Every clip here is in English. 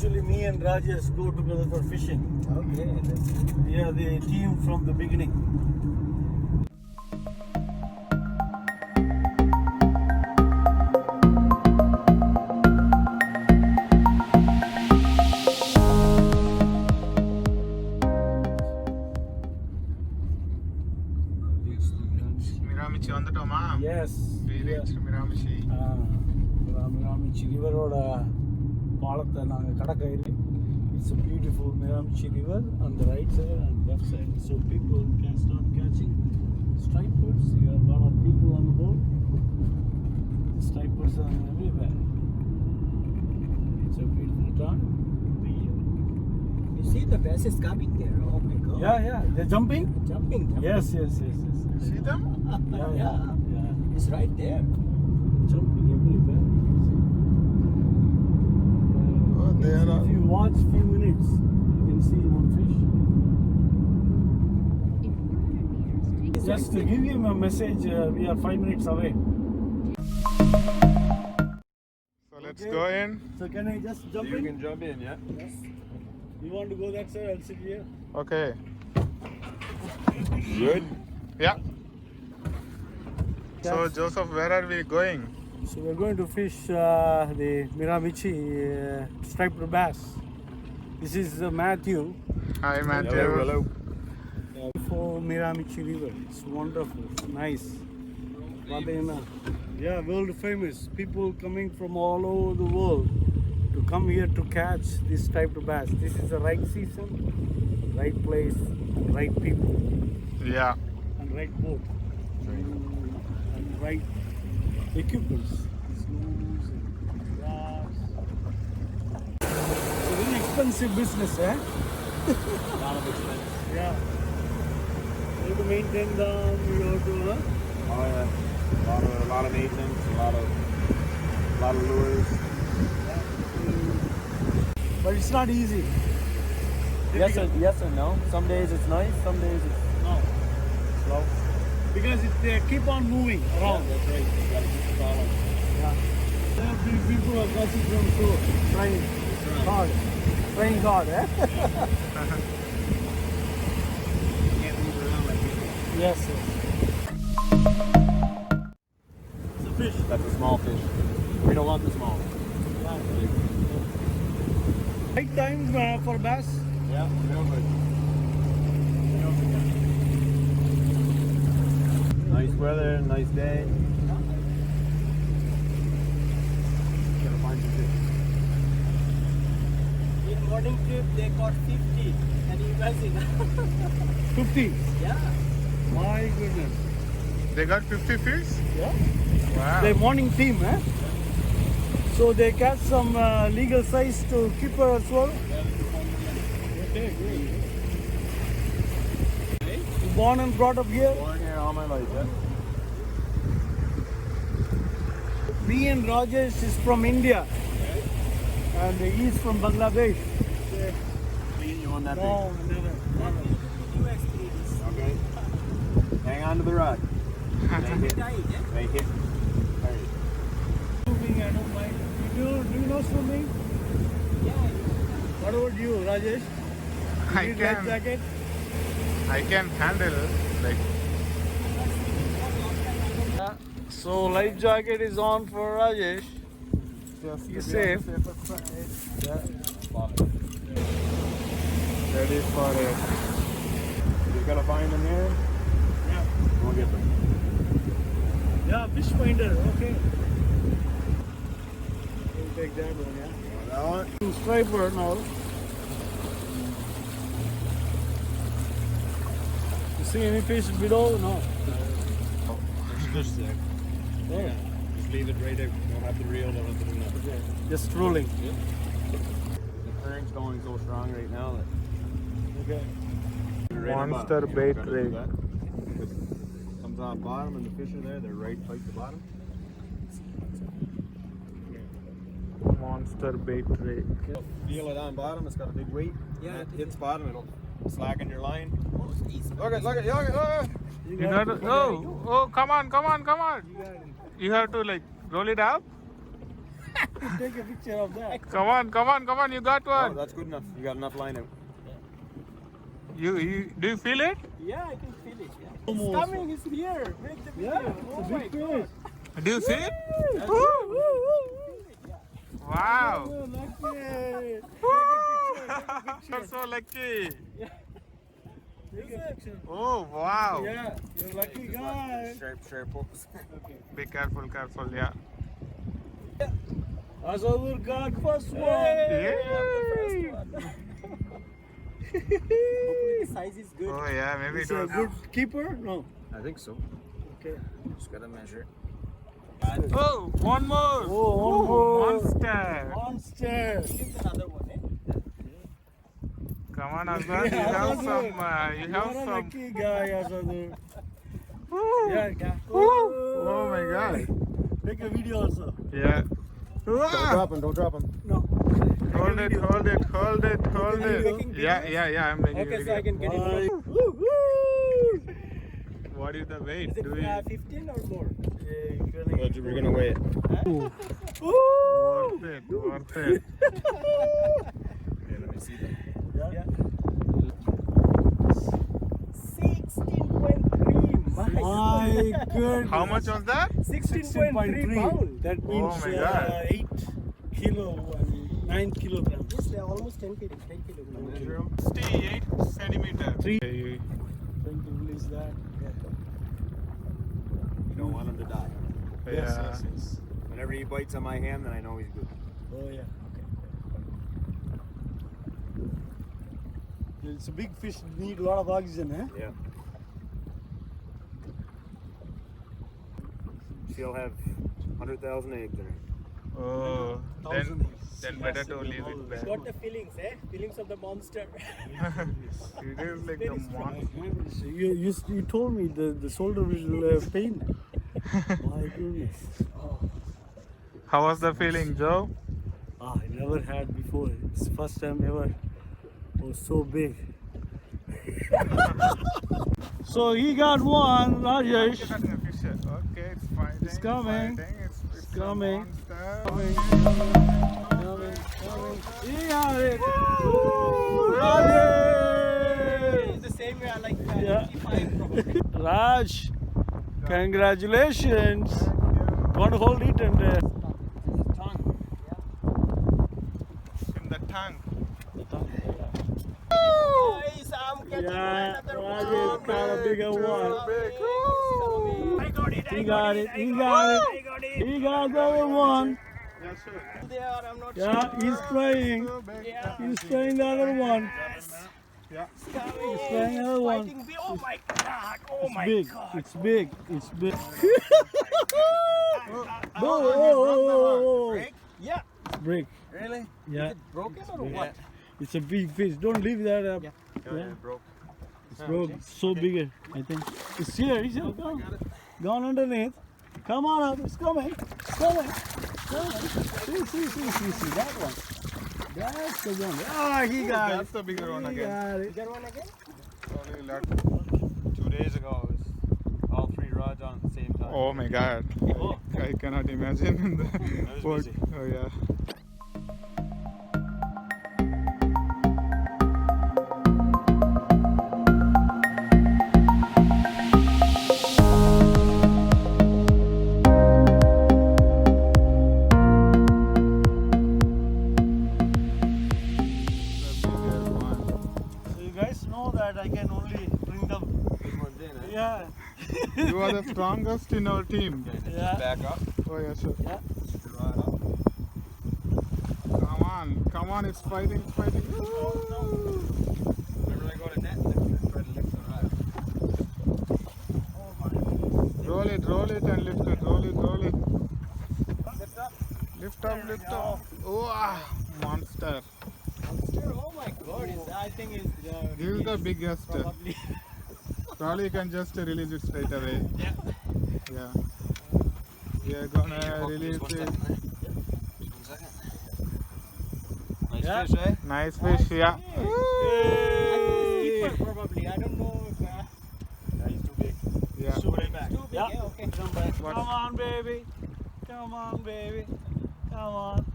Usually me and Rajesh go together for fishing. Okay. We are the team from the beginning. Miramichi வந்துட்டோமா? Yes. We reached Miramichi. Miramichi River பாலத்தை நாங்கள் கடக்க. It's a beautiful Miramichi River on the right side and left side, so people can start catching stripers. You have a lot of people on the boat. The stripers are everywhere. It's a beautiful time. You see the vessels coming there. Oh my God. Yeah, they're jumping. Jumping. Yes. See them? Yeah. It's right there. Jumping everywhere. They are If you watch few minutes, you can see one fish. Just to give you a message, we are 5 minutes away. So let's go in. So can I just jump in? You can jump in, yeah? Yes. You want to go that side? I'll sit here. Okay. Good. Yeah. So Joseph, where are we going? So we're going to fish the Miramichi striped bass. This is Matthew. Hi Matthew. Hello. For Miramichi River. It's wonderful. Nice. Yeah, world famous. People coming from all over the world to come here to catch this striped bass. This is the right season, right place, right people, Yeah. and right boat, and right equipments. Snooze and grass. It's a very expensive business, eh? A lot of expense. Yeah. You have to maintain them, you have to, Oh yeah. A lot of maintenance, a lot of lures. but it's not easy. Yes and no. Some days it's nice, some days it's No. slow. Because they keep on moving around. That's right. You gotta keep the following. Yeah. There are people are catching from shore, trying hard. Trying hard, eh? You can't move around like people. Yes. It's a fish. That's a small fish. We don't want the small. Right time for bass. Yeah, real good. Nice weather, nice day. Gotta find some fish. In morning trip, they caught 50. Can you imagine? 50. Yeah. My goodness. They got 50 fish? Yeah. Wow. The morning team, eh? So they catch some legal size to keeper as well. Okay, great. You born and brought up here? Born here all my life, yeah. Me and Rajesh is from India. And he's from Bangladesh. You on that No, never. New experience. big? Okay. Hang on to the rod. They hit. Hurry. Swimming, I don't mind. Do you know swimming? What about you, Rajesh? I You need life can jacket? handle like So life jacket is on for Rajesh. Just You safe? Yeah. Ready for it. You gotta find them here. Yeah. We'll get them. Yeah, fish finder. Okay. We'll take that one, yeah. That one? Striper now. You see any fish below? No. There's fish there. Oh. Just leave it right out. Don't have to reel, don't have to do nothing. Okay. Just rolling. The current's going so strong right now that Okay. Monster bait rig. Comes on bottom and the fish are there. They're right tight to bottom. Monster bait rig. Feel it on bottom. It's got a big weight. Yeah, When it hits bottom, it'll slacken your line. Oh, it's easy. Look at. You got to, oh, come on. You got it. You have to like roll it up. Take a picture of that. Come on, come on, come on. You got Oh, one. that's good enough. You got enough line out. You do you feel it? Yeah, I can feel it. Yeah. Almost. It's coming. It's here. Make the video. Yeah, it's a big fish. Do you see it? Wow. Oh, lucky. You're so lucky. Take a picture. Oh wow. Yeah, you're a lucky guy. Sharp hooks. Be careful, careful. Yeah. Asadur got first one. Yay. Hopefully the size is good. Oh yeah, maybe Is it he a was. good keeper? No. I think so. Okay. Just gotta measure. Oh, one more. Oh, one more. Monster. Monster. Here's another one. Come on, Asad. You have some. You have You're a some. lucky guy, Asadur. Woo. Yeah. Oh my God. Take a video also. Yeah. Don't drop him. Don't drop him. No. Hold it, hold it, hold it, hold video? it. Yeah, I'm making Okay, so I video. can get it. Bye. From, What is the weight? is it Do we? 15 or more? We're gonna weigh it. Worth it, worth it. Yeah, let me see that. Yeah. 16.3. My goodness. How much was that? 16.3 pounds. That means Oh my God. 8 kilo and 9 kilograms. Yes, they're almost 10 kilograms. Measure him. 68 centimeter. Three. Okay. Trying to release that. You don't want him to die. Yeah. Yes. Whenever he bites on my hand, then I know he's good. Oh yeah. Okay. It's a big fish. Need a lot of oxygen, eh? Yeah. She'll have 100,000 eggs in her. Oh, Thousand then eggs. better to leave it back. Got the feelings, eh? Feelings of the monster. It is like the monster. You told me the shoulder will pain. My goodness. Oh. How was the feeling, Joe? I never had before. It's the first time ever. Oh, so big. So he got one, Rajesh. Okay, it's fighting. It's coming. Fighting. It's coming. A monster. Coming. He got it. Woo! Rajesh. It's the same way I like Yeah. 55 probably. Raj, congratulations. Thank you. Want to hold it and In the tank. Guys, I'm getting yeah, another Rajesh one. got a bigger one. I got it. He got it. He got it. I got it. He got the other one. Yeah, sure. There, I'm not Yeah, sure. he's trying. So big. Yeah. He's trying the other one. Yeah. He's trying the other one. Fighting oh my god. Oh It's my big. god. It's big. It's big. Oh, Oh, yeah. it's big. Really? Yeah. Is it broken or what? It's a big fish. Don't leave that up. Yeah. Yeah. It broke. It's broke. So bigger, I think. It's here. It's here. Go. Gone underneath. Come on up. It's coming. It's coming. It's coming. See. That one. That's the one. Ah, he got That's it. the bigger one He again. got it. Bigger one again? Probably lot. 2 days ago, it was all 3 rods on at the same time. Oh my God. I cannot imagine the was boat. busy. Oh yeah. So you guys know that I can only bring them. Big one's in, eh? Yeah. You are the strongest in our team. Yeah. Back up. Oh yeah, sure. Yeah. Rod up. Come on, it's fighting, it's fighting. Whenever I go to net, try to lift the rod. Roll it and lift it. Roll it. Lift up. Lift up. Oh, monster. Monster, oh my god. I think it's This is the biggest. probably. Probably you can just release it straight away. Yeah. Yeah. We are gonna release it. 1 second. Nice Yeah. fish, eh? Nice fish, yeah. I think it's keeper probably. I don't know if Yeah, he's too big. Yeah. it's too big. Yeah. Yeah, okay. Come on, baby. Come on, baby. Come on.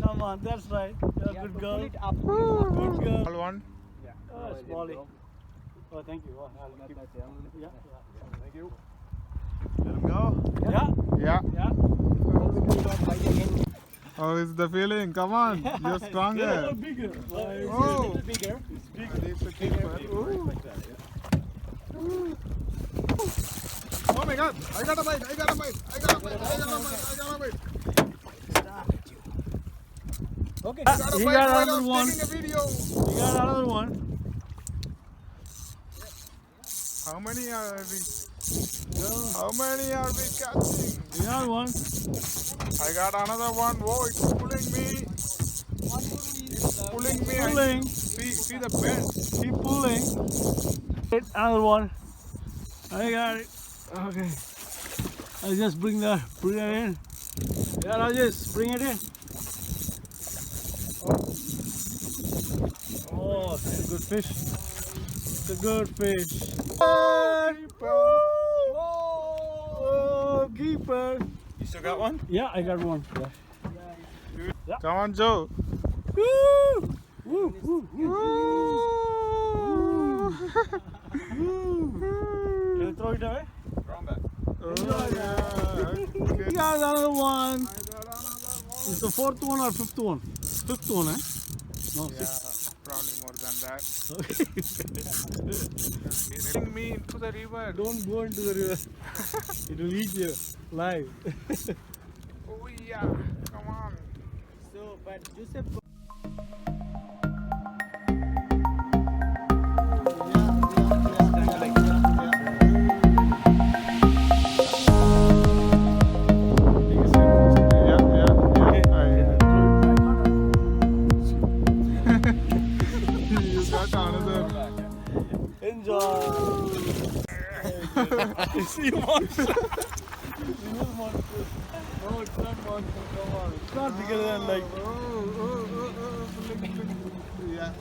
Come on, that's right. You're a You have good to girl. pull it up. Good girl. All one. Oh, it's Molly. Oh, thank you. Oh, I'll keep it. Yeah, Thank you. Let him go. yeah. Yeah. Yeah. How is the feeling? Come on. You're stronger. Bigger. Oh. Bigger. It's a keeper. Ooh. Oh my god. I got a bite. I got a bite. I got a bite. I got a bite. I got a bite. Okay. I got a He bite got while I another was one. taking a video. You got another one. How many are we? How many are we catching? You got one. I got another one. Whoa, it's pulling me. Pulling me. Pulling. See the bend. Keep pulling. Hit another one. I got it. Okay. I'll just bring it in. Yeah, I'll just bring it in. Oh, it's a good fish. It's a good fish. Oh, keeper. You still got one? Yeah, I got one. Yeah. Come on, Joe. Woo! Woo! Woo! Woo! Can you throw it away? Throw 'em back. Oh, yeah. You got another one. It's the fourth one or fifth one? Fifth one, eh? No, Yeah, sixth. probably more than that. Okay. Bring me into the river. Don't go into the river. It will eat you live. Oh yeah, come on. So, but Joseph. You got another. Enjoy. See monster. No, it's not monster. Come on. It's not bigger than like. Yeah,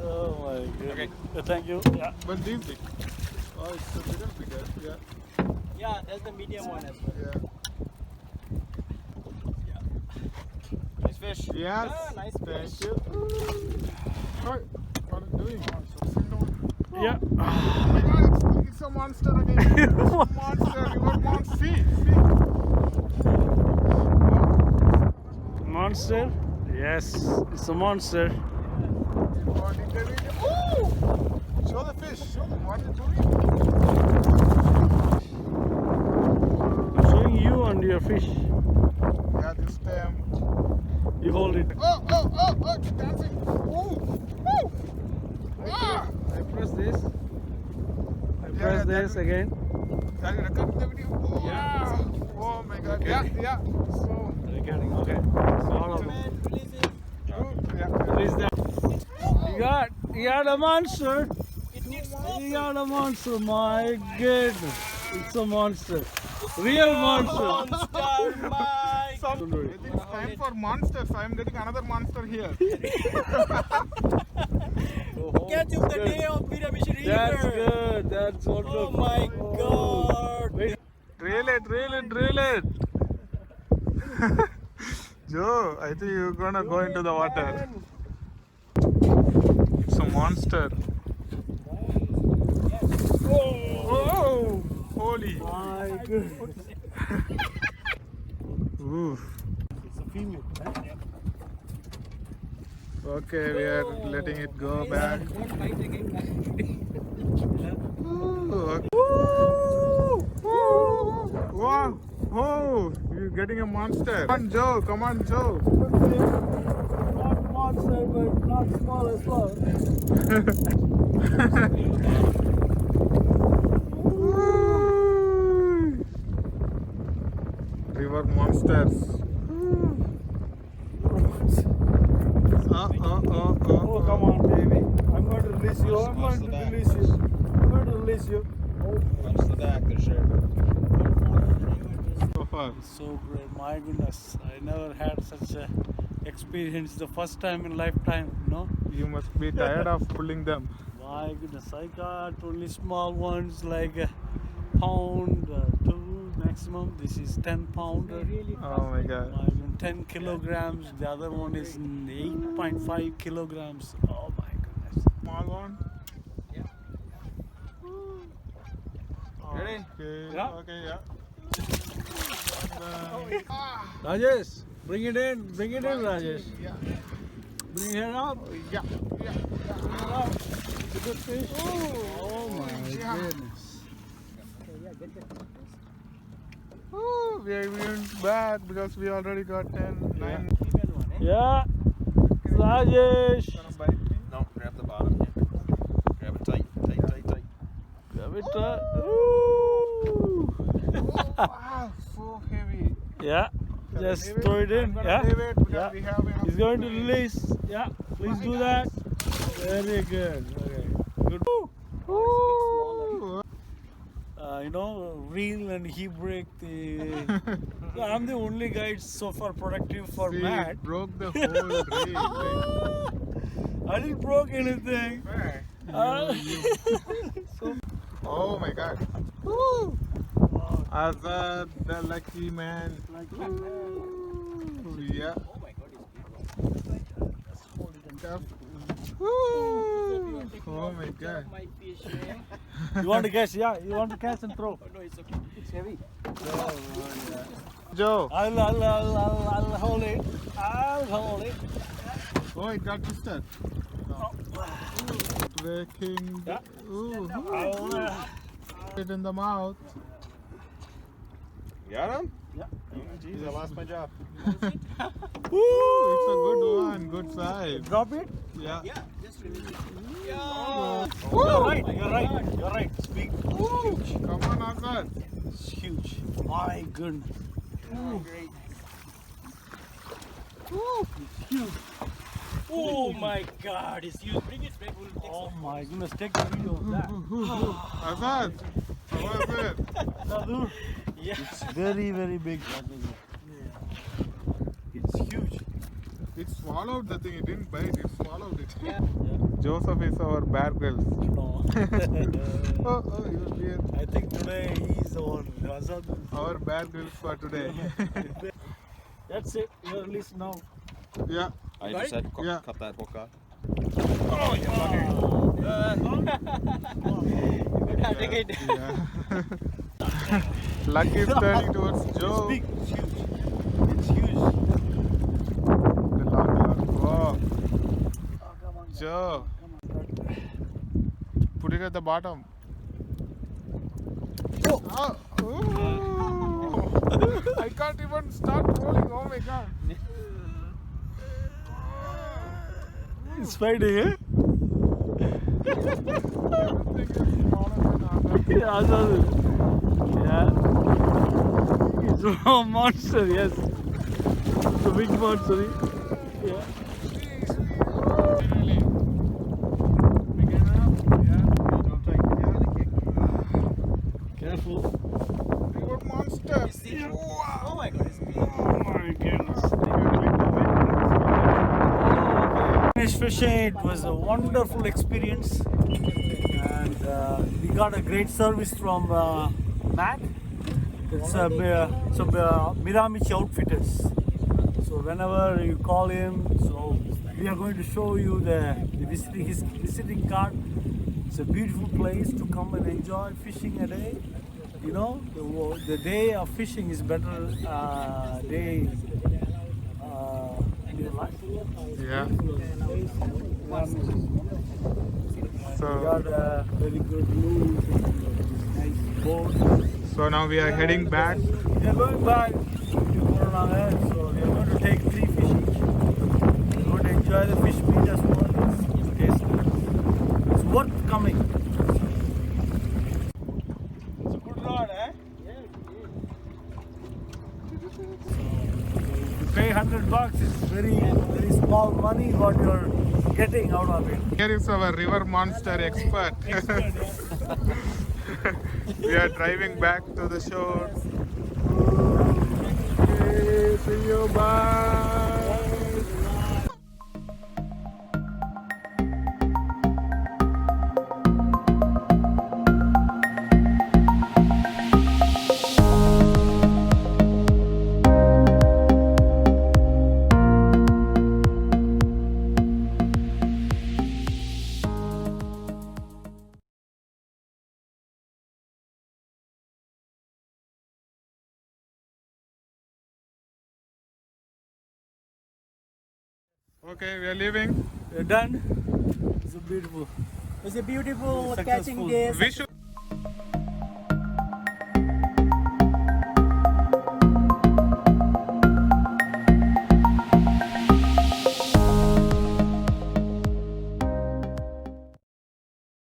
Oh my god. Okay. Thank you. Yeah. but this big. Oh, it's a little bigger. Yeah, Yeah, that's the medium one as well. yeah. Nice fish. Yes. Ah, nice Thank fish. you. What are you doing? Yeah. Oh my god, it's a monster again. It's a monster. River monster. See. Monster? Yes, it's a monster. Oh, did they really- Ooh! Show the fish. Show them what it's doing. I'm showing you and your fish. Yeah, this time. You hold it. Oh, it's dancing. Ooh. Woo. Ah! I press this. I Yeah, press that this will- again. Can you record the video? Oh, Yeah. Oh my god. Okay. Yeah. So, Recording. Okay. So all of them. Man, release it. good. Yeah. Release that. You got a monster. It needs You got a monster. My goodness. It's a monster. Real monster. monster, my. Don't worry. I think it's time for monsters. I am getting another monster here. Catch of the day of Miramichi River. That's good. That's wonderful. Oh my god. Wait. Drill it. Joe, I think you're gonna go into the water. It's a monster. Oh! Holy! My goodness. Ooh. It's a female. Okay, we are letting it go back. Don't bite again. Ooh, okay. Wow! Oh! You're getting a monster. Come on, Joe. Come on, Joe. Not monster, but not small as well. River monsters. Oh, come on, baby. I'm going to release you. I'm going to release you. I'm going to release you. Watch the back, there's your. So far. So great. My goodness. I never had such a experience. The first time in lifetime, no? You must be tired of pulling them. My goodness. I got only small ones like a pound, 2 maximum. This is 10 pounder. Really Oh my god. My goodness. 10 kilograms. The other one is 8.5 kilograms. Oh my goodness. Small one. Ready? Okay. Yeah. Okay. Yeah. Rajesh, bring it in. Bring it in, Rajesh. Yeah. Bring it up. Yeah. Yeah. Bring it up. It's a good fish. Oh my Yeah. goodness. Oh, we went back because we already got 10, 9. Yeah. Rajesh. Gonna bite me. No, grab the bottom here. Grab it tight, tight, tight, tight. Grab it. Ooh. Wow, so heavy. Yeah. Shall I Just leave it? throw it in. I'm gonna Yeah. leave it because Yeah. we have enough He's going to space. release. Yeah. Please do that. Very good. Okay. Good. Ooh. You know, reel and he break the. So I'm the only guy so far productive for See, Matt. it broke the whole reel. I didn't broke anything. Hey. So, Oh my god. Woo. Azad, the lucky man. Ooh, yeah. Oh my god, it's Tough. Woo. Oh my god. my fish, man. you want to catch? Yeah. You want to catch and throw? Oh no, it's okay. It's heavy. Joe. I'll hold it. I'll hold it. Oh, it got twisted. Breaking. Yeah. Ooh. I'll, It in the mouth. You got him? Yeah. Oh, jeez, I lost my job. Woo! It's a good one. Good size. Drop it. Yeah. Yeah, just release it. You're right. You're right. You're right. It's big. Huge. Come on, Azad. It's huge. My goodness. Great. It's huge. Oh my god, it's huge. Bring it back. We'll take Oh some. my goodness. Take a video of that. Azad. How was it? Sadhu, Yeah. it's very, very big. It's huge. It swallowed the thing. It didn't bite. It swallowed it. Yeah. Joseph is our Bear Grylls. No. Oh, you will be I think today he's the one. Azad. our Bear Grylls for today. That's it. You're released now. Yeah. I Got just it? had to Yeah. cut that hook off. Oh, you better take it. Yeah. Lucky is turning towards It's Joe. big. It's huge. It's huge. The long. Oh, Oh, come on. Joe. Come on. Put it at the bottom. Oh. Ooh. I can't even start rolling. Oh my god. It's fighting, eh? Everything is smaller than others. Yeah, Azad. Yeah. It's a monster, yes. It's a big monster. Yeah. Really. Big enough? Yeah. Don't take Careful. Big old monster. You see? Oh my god, it's big. Oh my goodness. Finished fishing. It was a wonderful experience, and we got a great service from Matt. It's Miramichi Outfitters. So whenever you call him, so we are going to show you his visiting card. It's a beautiful place to come and enjoy fishing a day. You know, the day of fishing is better day in your life. Yeah. We So, got a very good mood, nice boat. so now we are heading back. We are going back to Corona, so we are going to take 3 fish each. We are going to enjoy the fish meat as well. It's tasty. It's worth coming. It's a good rod, eh? You pay $100, it's very small money what you're getting out of it. Here is our river monster expert. We are driving back to the shore. Okay, see you. Bye. Okay, we are leaving. We're done. It's a beautiful. It's a beautiful Successful. catching day. We should